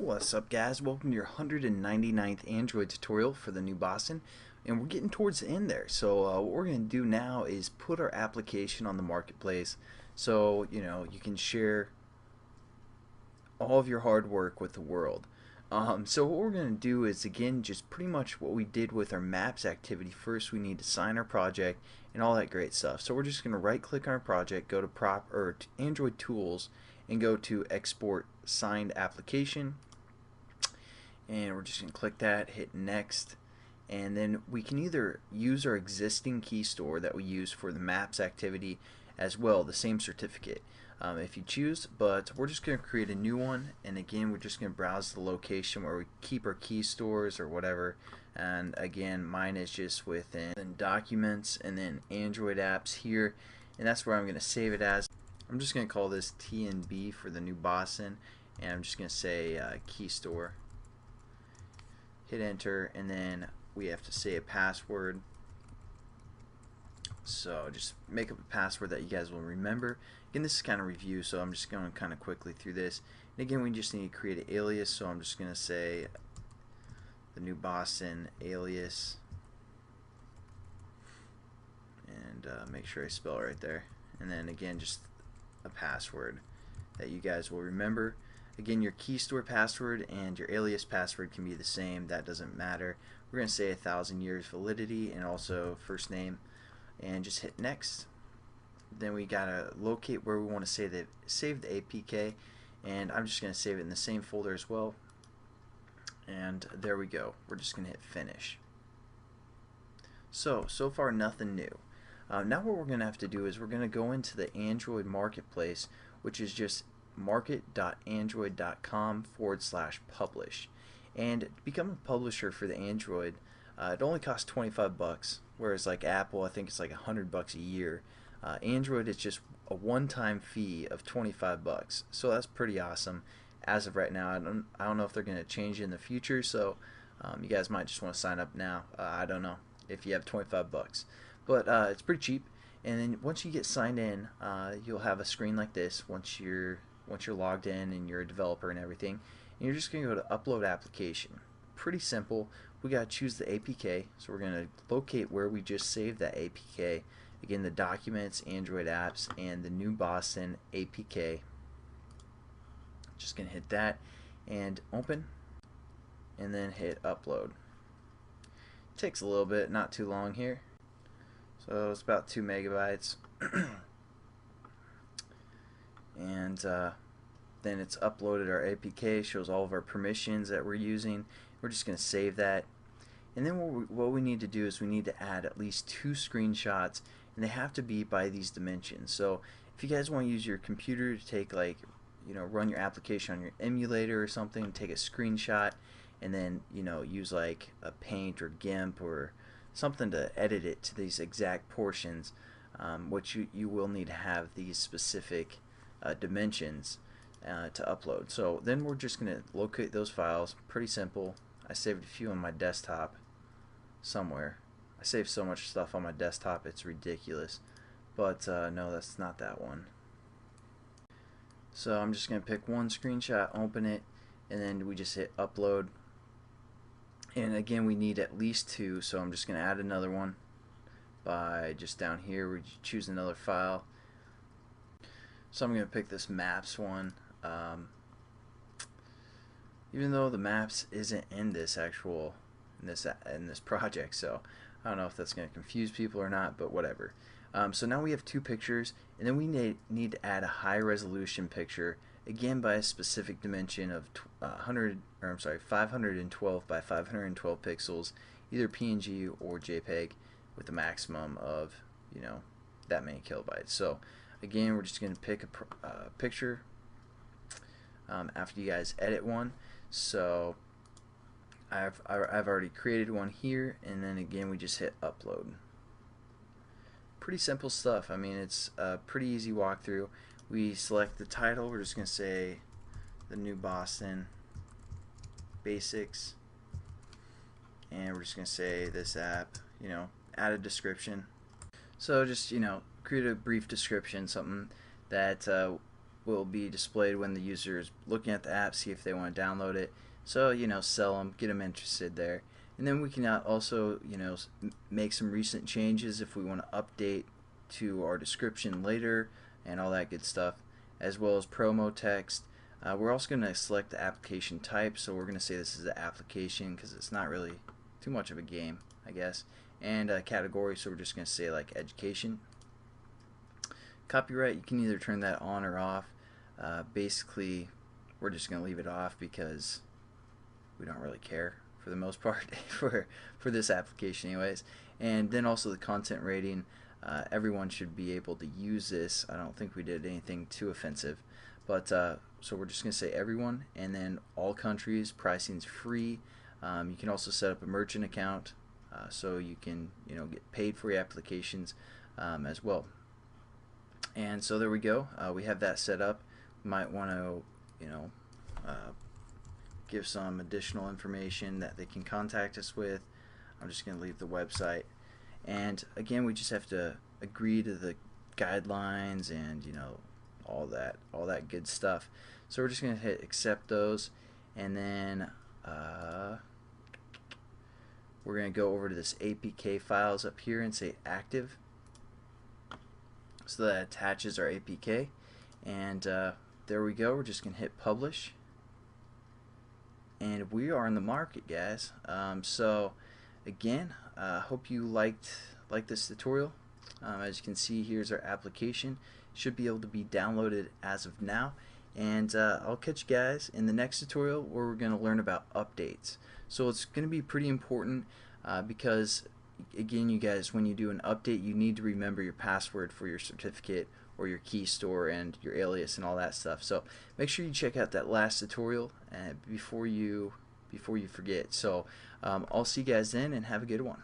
What's up, guys? Welcome to your 199th Android tutorial for the new Boston, and we're getting towards the end there. So what we're going to do now is put our application on the marketplace, so you can share all of your hard work with the world. So what we're going to do is, again, just pretty much what we did with our maps activity. First, we need to sign our project and all that great stuff. So we're just going to right click on our project, go to Android Tools, and go to Export Signed Application. And we're just going to click that, hit next, and then we can either use our existing key store that we use for the maps activity as well, the same certificate if you choose, but we're just going to create a new one, and again we're just going to browse the location where we keep our key stores or whatever. And again, mine is just within documents and then Android apps here, and that's where I'm going to save it as. I'm just going to call this TNB for the new Boston, and I'm just going to say key store. Hit enter, and then we have to say a password. So just make up a password that you guys will remember. Again, this is kind of review, so I'm just going kind of quickly through this. And again, we just need to create an alias, so I'm just going to say the new Boston alias, and make sure I spell it right there. And then again, just a password that you guys will remember. Again, your key store password and your alias password can be the same. That doesn't matter. We're going to say 1,000 years validity and also first name, and just hit next. Then we got to locate where we want to save the APK, and I'm just going to save it in the same folder as well. And there we go. We're just going to hit finish. So far nothing new. Now what we're going to have to do is we're going to go into the Android marketplace, which is just market.android.com/publish, and become a publisher for the Android. It only costs 25 bucks, whereas like Apple, I think it's like $100 a year. Android is just a one-time fee of 25 bucks, so that's pretty awesome as of right now. I don't know if they're going to change in the future, so you guys might just want to sign up now. I don't know if you have 25 bucks, but it's pretty cheap. And then once you get signed in, you'll have a screen like this once you're logged in and you're a developer and everything, and you're just going to go to upload application. Pretty simple. We got to choose the APK, so we're going to locate where we just saved that APK. Again, the documents, Android apps, and the new Boston APK. Just going to hit that and open, and then hit upload. Takes a little bit, not too long here. So it's about 2 megabytes. And then it's uploaded our APK, shows all of our permissions that we're using. We're just going to save that, and then what we need to do is we need to add at least 2 screenshots, and they have to be by these dimensions. So if you guys want to use your computer to take, like, run your application on your emulator or something, take a screenshot, and then use like a Paint or GIMP or something to edit it to these exact portions, which you will need to have these specific dimensions to upload. So then we're just going to locate those files. Pretty simple. I saved a few on my desktop somewhere. I saved so much stuff on my desktop, it's ridiculous. But no, that's not that one. So I'm just going to pick one screenshot, open it, and then we just hit upload. And again, we need at least 2, so I'm just going to add another one by just down here. We choose another file. So I'm going to pick this maps one, even though the maps isn't in this in this project, so I don't know if that's going to confuse people or not, but whatever. So now we have 2 pictures, and then we need to add a high resolution picture, again by a specific dimension of 512 by 512 pixels, either PNG or JPEG, with a maximum of that many kilobytes. So again, we're just going to pick a picture after you guys edit one. So I've already created one here, and then again we just hit upload. Pretty simple stuff. I mean, it's a pretty easy walkthrough. We select the title. We're just going to say the new Boston basics, and we're just going to say this app, add a description. So just create a brief description, something that will be displayed when the user is looking at the app, see if they want to download it. So, sell them, get them interested there. And then we can also, make some recent changes if we want to update to our description later and all that good stuff, as well as promo text. We're also going to select the application type, so we're going to say this is an application because it's not really too much of a game, I guess. And category, so we're just going to say like education. Copyright, you can either turn that on or off. Basically, we're just going to leave it off because we don't really care for the most part for this application anyways. And then also the content rating. Everyone should be able to use this. I don't think we did anything too offensive, but so we're just going to say everyone, and then all countries. Pricing's free. You can also set up a merchant account, so you can get paid for your applications as well. And so there we go. We have that set up. We might want to give some additional information that they can contact us with. I'm just going to leave the website. And again, we just have to agree to the guidelines and all that good stuff. So we're just going to hit accept those, and then we're going to go over to this APK files up here and say active, so that attaches our APK. And there we go. We're just going to hit publish, and we are in the market, guys. So again, hope you liked this tutorial. As you can see, here's our application. Should be able to be downloaded as of now, and I'll catch you guys in the next tutorial where we're going to learn about updates. So it's going to be pretty important because again, you guys, when you do an update, you need to remember your password for your certificate or your key store and your alias and all that stuff. So make sure you check out that last tutorial before you forget. So I'll see you guys then, and have a good one.